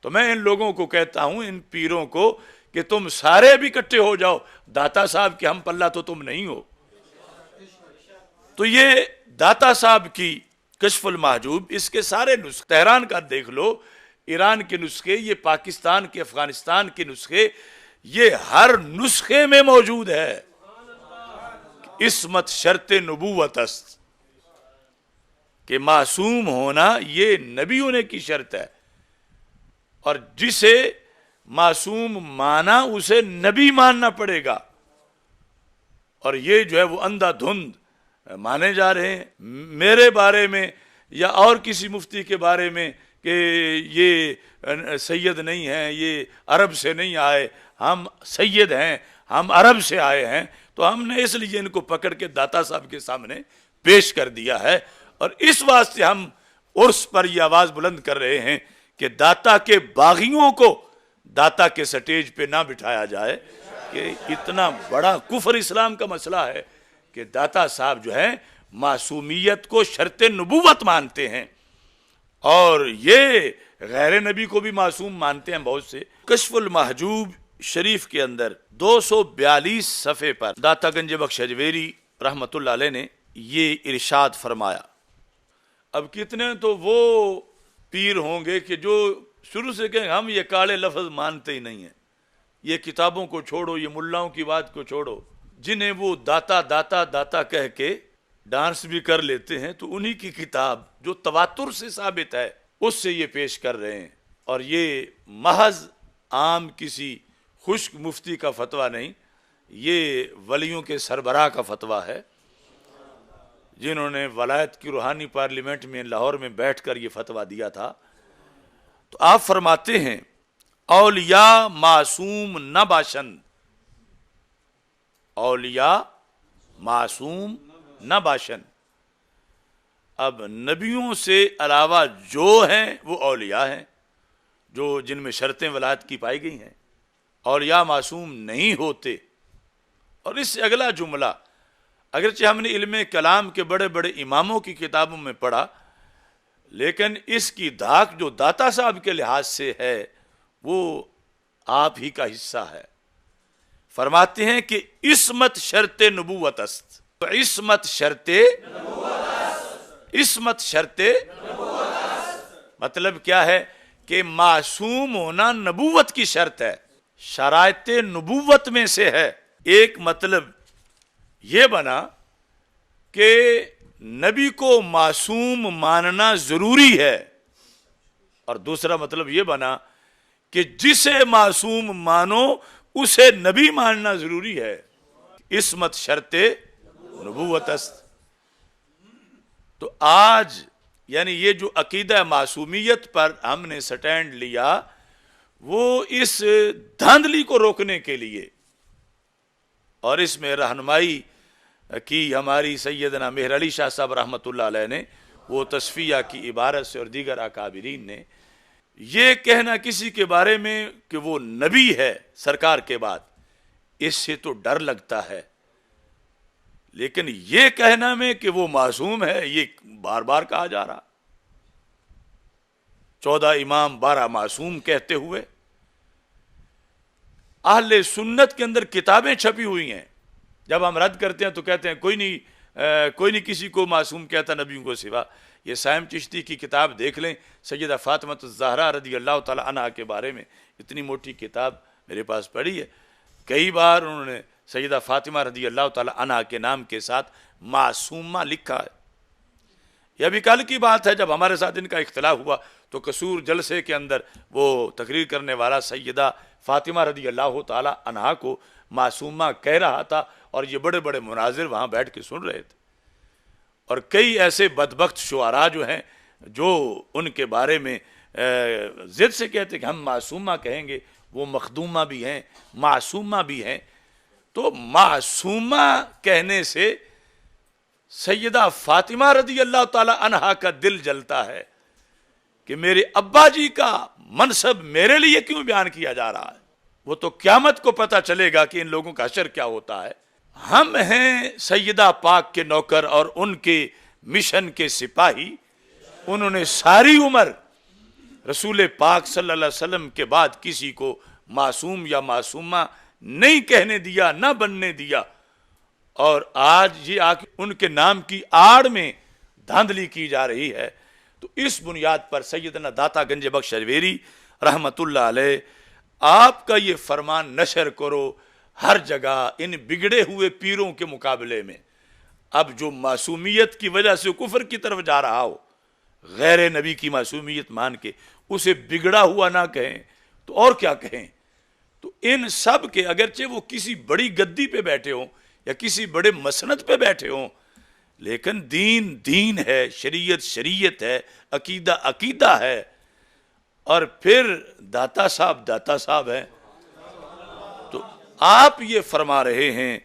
تو میں ان لوگوں کو کہتا ہوں، ان پیروں کو، کہ تم سارے بھی اکٹھے ہو جاؤ، داتا صاحب کے ہم پلہ تو تم نہیں ہو۔ تو یہ داتا صاحب کی کشف المحجوب، اس کے سارے نسخے، تہران کا دیکھ لو، ایران کے نسخے، یہ پاکستان کے، افغانستان کے نسخے، یہ ہر نسخے میں موجود ہے۔ عصمت شرط نبوت است، کہ معصوم ہونا یہ نبیوں نے کی شرط ہے، اور جسے معصوم مانا اسے نبی ماننا پڑے گا۔ اور یہ جو ہے وہ اندھا دھند مانے جا رہے ہیں میرے بارے میں یا اور کسی مفتی کے بارے میں، کہ یہ سید نہیں ہیں، یہ عرب سے نہیں آئے، ہم سید ہیں، ہم عرب سے آئے ہیں۔ تو ہم نے اس لیے ان کو پکڑ کے داتا صاحب کے سامنے پیش کر دیا ہے، اور اس واسطے ہم عرس پر یہ آواز بلند کر رہے ہیں کہ داتا کے باغیوں کو داتا کے سٹیج پہ نہ بٹھایا جائے، کہ اتنا بڑا کفر اسلام کا مسئلہ ہے کہ داتا صاحب جو ہے معصومیت کو شرط نبوت مانتے ہیں، اور یہ غیر نبی کو بھی معصوم مانتے ہیں بہت سے۔ کشف المحجوب شریف کے اندر 242 صفحے پر داتا گنج بخش اجویری رحمت اللہ علیہ نے یہ ارشاد فرمایا۔ اب کتنے تو وہ پیر ہوں گے کہ جو شروع سے کہیں ہم یہ کالے لفظ مانتے ہی نہیں ہیں، یہ کتابوں کو چھوڑو، یہ ملاؤں کی بات کو چھوڑو، جنہیں وہ داتا داتا داتا کہہ کے ڈانس بھی کر لیتے ہیں، تو انہی کی کتاب جو تواتر سے ثابت ہے اس سے یہ پیش کر رہے ہیں۔ اور یہ محض عام کسی خشک مفتی کا فتویٰ نہیں، یہ ولیوں کے سربراہ کا فتویٰ ہے، جنہوں نے ولایت کی روحانی پارلیمنٹ میں لاہور میں بیٹھ کر یہ فتویٰ دیا تھا۔ تو آپ فرماتے ہیں اولیاء معصوم نہ باشند، اولیاء معصوم نہ باشند۔ اب نبیوں سے علاوہ جو ہیں وہ اولیاء ہیں، جو جن میں شرطیں ولایت کی پائی گئی ہیں، اولیاء معصوم نہیں ہوتے۔ اور اس سے اگلا جملہ، اگرچہ ہم نے علم کلام کے بڑے بڑے اماموں کی کتابوں میں پڑھا، لیکن اس کی دھاک جو داتا صاحب کے لحاظ سے ہے وہ آپ ہی کا حصہ ہے۔ فرماتے ہیں کہ عصمت شرط نبوت است، عصمت شرط، عصمت شرط مطلب کیا ہے؟ کہ معصوم ہونا نبوت کی شرط ہے، شرائط نبوت میں سے ہے۔ ایک مطلب یہ بنا کہ نبی کو معصوم ماننا ضروری ہے، اور دوسرا مطلب یہ بنا کہ جسے معصوم مانو اسے نبی ماننا ضروری ہے۔ عصمت شرط نبوت است۔ تو آج یعنی یہ جو عقیدہ معصومیت پر ہم نے سٹینڈ لیا، وہ اس دھاندلی کو روکنے کے لیے، اور اس میں رہنمائی کی ہماری سیدنا مہر علی شاہ صاحب رحمۃ اللہ علیہ نے، وہ تصفیہ کی عبارت سے، اور دیگر اکابرین نے، یہ کہنا کسی کے بارے میں کہ وہ نبی ہے سرکار کے بعد، اس سے تو ڈر لگتا ہے، لیکن یہ کہنا میں کہ وہ معصوم ہے، یہ بار بار کہا جا رہا۔ 14 امام 12 معصوم کہتے ہوئے اہل سنت کے اندر کتابیں چھپی ہوئی ہیں، جب ہم رد کرتے ہیں تو کہتے ہیں کوئی نہیں کسی کو معصوم کہتا نبیوں کو سوا۔ یہ سائم چشتی کی کتاب دیکھ لیں، سیدہ فاطمہ الزہرا رضی اللہ تعالی عنہا کے بارے میں اتنی موٹی کتاب میرے پاس پڑھی ہے، کئی بار انہوں نے سیدہ فاطمہ رضی اللہ تعالی عنہا کے نام کے ساتھ معصومہ لکھا ہے۔ یہ ابھی کل کی بات ہے، جب ہمارے ساتھ ان کا اختلاف ہوا تو قصور جلسے کے اندر وہ تقریر کرنے والا سیدہ فاطمہ رضی اللہ تعالی عنہا کو معصومہ کہہ رہا تھا، اور یہ بڑے بڑے مناظر وہاں بیٹھ کے سن رہے تھے، اور کئی ایسے بدبخت شعراء جو ہیں جو ان کے بارے میں ضد سے کہتے کہ ہم معصومہ کہیں گے، وہ مخدومہ بھی ہیں، معصومہ بھی ہیں۔ تو معصومہ کہنے سے سیدہ فاطمہ رضی اللہ تعالی عنہا کا دل جلتا ہے کہ میرے ابا جی کا منصب میرے لیے کیوں بیان کیا جا رہا ہے؟ وہ تو قیامت کو پتہ چلے گا کہ ان لوگوں کا حشر کیا ہوتا ہے۔ ہم ہیں سیدہ پاک کے نوکر اور ان کے مشن کے سپاہی، انہوں نے ساری عمر رسول پاک صلی اللہ علیہ وسلم کے بعد کسی کو معصوم یا معصومہ نہیں کہنے دیا، نہ بننے دیا، اور آج یہ ان کے نام کی آڑ میں دھاندلی کی جا رہی ہے۔ تو اس بنیاد پر سیدنا داتا گنج بخش اجمیری رحمت اللہ علیہ آپ کا یہ فرمان نشر کرو ہر جگہ ان بگڑے ہوئے پیروں کے مقابلے میں۔ اب جو معصومیت کی وجہ سے کفر کی طرف جا رہا ہو، غیر نبی کی معصومیت مان کے اسے بگڑا ہوا نہ کہیں تو اور کیا کہیں؟ تو ان سب کے اگرچہ وہ کسی بڑی گدی پہ بیٹھے ہوں یا کسی بڑے مسند پہ بیٹھے ہوں، لیکن دین دین ہے، شریعت شریعت ہے، عقیدہ عقیدہ ہے، اور پھر داتا صاحب ہیں۔ تو آپ یہ فرما رہے ہیں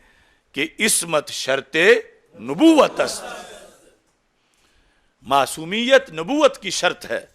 کہ عصمت شرط نبوت است، معصومیت نبوت کی شرط ہے۔